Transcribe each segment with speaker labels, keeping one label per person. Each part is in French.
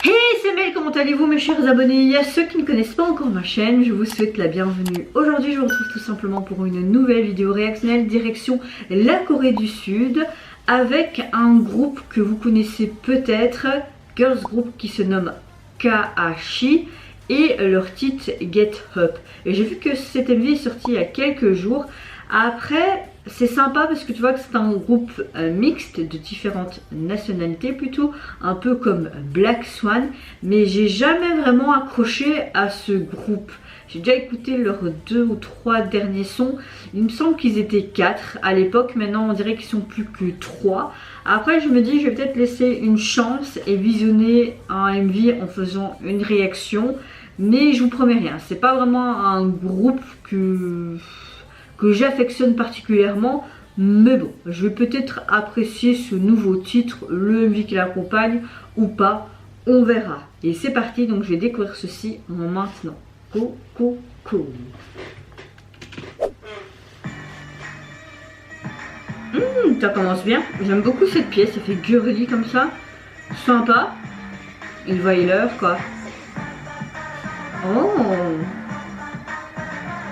Speaker 1: Hey, c'est Mel, comment allez-vous mes chers abonnés? À ceux qui ne connaissent pas encore ma chaîne, je vous souhaite la bienvenue. Aujourd'hui, je vous retrouve tout simplement pour une nouvelle vidéo réactionnelle direction la Corée du Sud avec un groupe que vous connaissez peut-être, girls group qui se nomme KHI et leur titre Get Up. Et j'ai vu que cette MV est sortie il y a quelques jours. Après, c'est sympa parce que tu vois que c'est un groupe mixte de différentes nationalités plutôt, un peu comme Black Swan, mais j'ai jamais vraiment accroché à ce groupe. J'ai déjà écouté leurs 2 ou 3 derniers sons, il me semble qu'ils étaient 4 à l'époque, maintenant on dirait qu'ils sont plus que 3. Après je me dis je vais peut-être laisser une chance et visionner un MV en faisant une réaction, mais je vous promets rien, c'est pas vraiment un groupe que j'affectionne particulièrement, mais bon, je vais peut-être apprécier ce nouveau titre, le MV qui l'accompagne ou pas, on verra. Et c'est parti, donc je vais découvrir ceci maintenant. Go, go, go. Ça commence bien, j'aime beaucoup cette pièce, ça fait girly comme ça, sympa. Il voit l'heure quoi. Oh,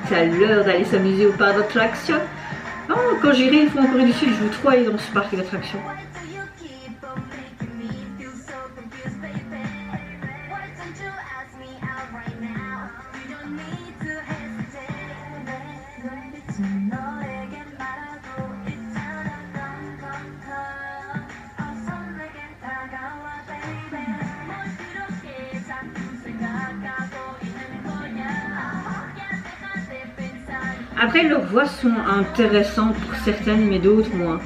Speaker 1: c'est l'heure d'aller s'amuser au parc d'attractions. Oh, quand j'irai une fois en Corée du Sud, je veux trop aller dans ce parc d'attractions. Après, leurs voix sont intéressantes pour certaines, mais d'autres moins.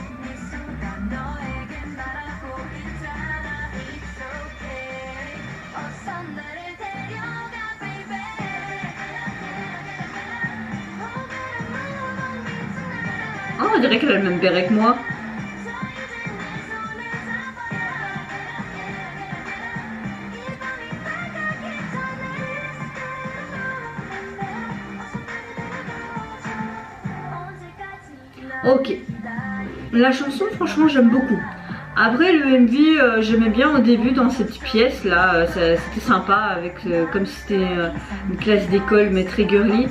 Speaker 1: Oh, on dirait qu'elle a le même béret que moi. Ok, la chanson franchement j'aime beaucoup. Après le MV j'aimais bien au début dans cette pièce là, c'était sympa avec comme si c'était une classe d'école mais très girly.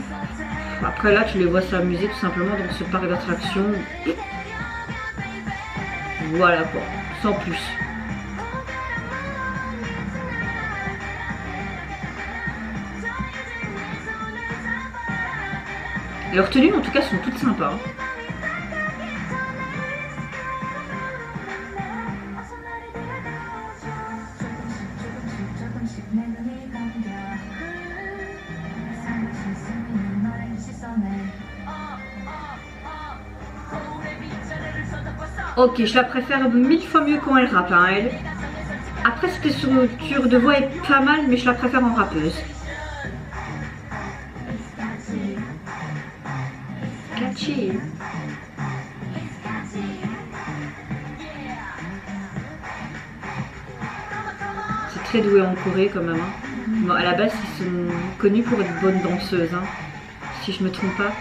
Speaker 1: Après là tu les vois s'amuser tout simplement dans ce parc d'attractions. Voilà quoi, sans plus. Leurs tenues en tout cas sont toutes sympas. Ok, je la préfère 1000 fois mieux quand elle rappe, hein, elle. Après, cette structure de voix est pas mal, mais je la préfère en rappeuse. Catchy. C'est très doué en Corée quand même. Hein. Bon, à la base, ils sont connus pour être bonnes danseuses, hein, si je me trompe pas.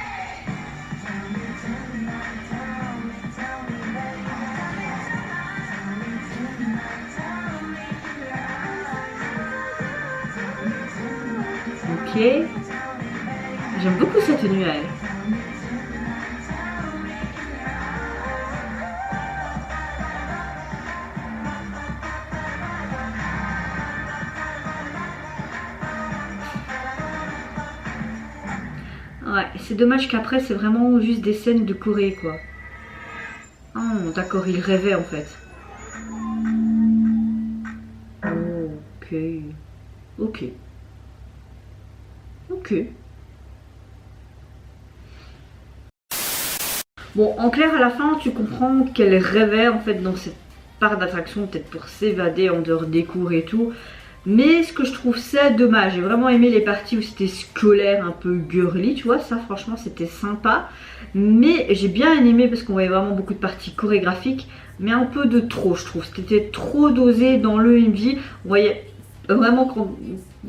Speaker 1: Ok, j'aime beaucoup cette tenue à elle. Ouais, c'est dommage qu'après c'est vraiment juste des scènes de Corée quoi. Oh d'accord, il rêvait en fait. Ok. Ok. Ok. Bon, en clair, à la fin, tu comprends qu'elle rêvait en fait dans cette part d'attraction, peut-être pour s'évader en dehors des cours et tout. Mais ce que je trouve ça dommage, j'ai vraiment aimé les parties où c'était scolaire, un peu girly, tu vois, ça franchement c'était sympa. Mais j'ai bien aimé parce qu'on voyait vraiment beaucoup de parties chorégraphiques, mais un peu de trop je trouve. C'était trop dosé dans le MV, on voyait vraiment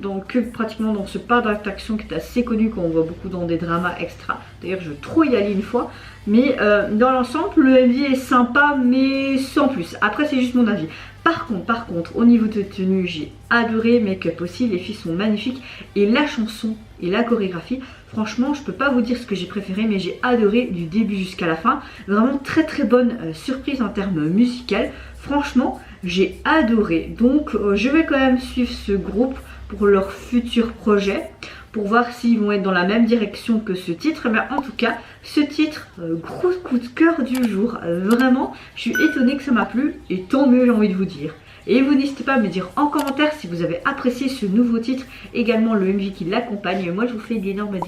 Speaker 1: donc pratiquement dans ce parc d'attractions qui est assez connu, qu'on voit beaucoup dans des dramas extra. D'ailleurs je veux trop y aller une fois, mais dans l'ensemble le MV est sympa mais sans plus. Après c'est juste mon avis. Par contre, au niveau de tenue, j'ai adoré Make-up aussi, les filles sont magnifiques et la chanson et la chorégraphie, franchement je peux pas vous dire ce que j'ai préféré, mais j'ai adoré du début jusqu'à la fin. Vraiment très bonne surprise en termes musical, franchement j'ai adoré. Donc je vais quand même suivre ce groupe pour leurs futurs projets, pour voir s'ils vont être dans la même direction que ce titre. Mais en tout cas, ce titre, gros coup de cœur du jour. Vraiment, je suis étonnée que ça m'a plu et tant mieux, j'ai envie de vous dire. Et vous n'hésitez pas à me dire en commentaire si vous avez apprécié ce nouveau titre, également le MV qui l'accompagne. Moi je vous fais d'énormes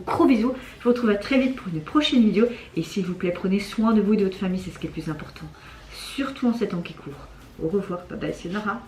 Speaker 1: gros bisous. Je vous retrouve très vite pour une prochaine vidéo. Et s'il vous plaît, prenez soin de vous et de votre famille, c'est ce qui est le plus important. Surtout en ces temps qui courent. Au revoir, bye bye, c'est Nora.